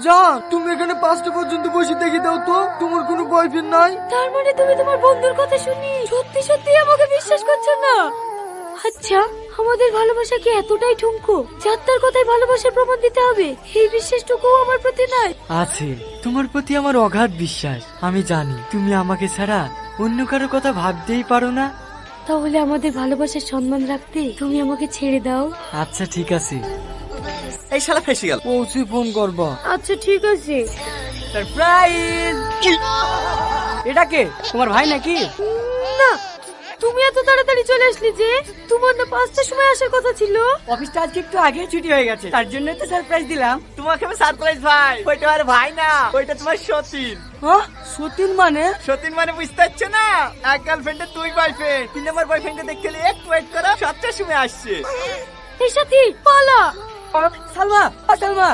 জান, তুমি এখানে 5টা পর্যন্ত বসে থেকে দাও তো। তোমার কোনো বয়ফ্রেন্ড নাই? তার মানে তুমি তোমার বন্ধুর কথা শুনি সত্যি সত্যি আমাকে বিশ্বাস করছো না? আচ্ছা, আমাদের ভালোবাসা কি এতটাই ঠুনকো যার তার কথায় ভালোবাসার প্রমাণ দিতে হবে? এই বিশ্বাসটুকু আমার প্রতি নাই। আছে, তোমার প্রতি আমার অগাধ বিশ্বাস। আমি জানি তুমি আমাকে ছাড়া অন্য কারো কথা ভাবতেই পারো না। তাহলে আমাদের ভালোবাসার সম্মান রাখতে তুমি আমাকে ছেড়ে দাও। আচ্ছা ঠিক আছে। এই শালা ফেসে গেল। পৌঁছে ফোন করবা। আচ্ছা ঠিক আছে। সারপ্রাইজ! এটা কে, তোমার ভাই নাকি? না, তুমি এত তাড়াতাড়ি চলে আসলে যে? তোমার না 5টার সময় আসার কথা ছিল। অফিসটা আজকে একটু আগে ছুটি হয়ে গেছে, তার জন্য তো সারপ্রাইজ দিলাম। তোমাকে আমি সারপ্রাইজ ভাই। ওইটা আর ভাই না, ওইটা তোমার সতীন। হ্যাঁ, সতীন মানে? সতীন মানে বুঝতে পারছো না? এক গার্লফ্রেন্ডের 2 বয়ফ্রেন্ড। 3 নম্বর বয়ফ্রেন্ডকে দেখতে হলে একটু ওয়েট করো, 7টার সময় আসছে। এই সাথী পালা। সালমা, সালমা।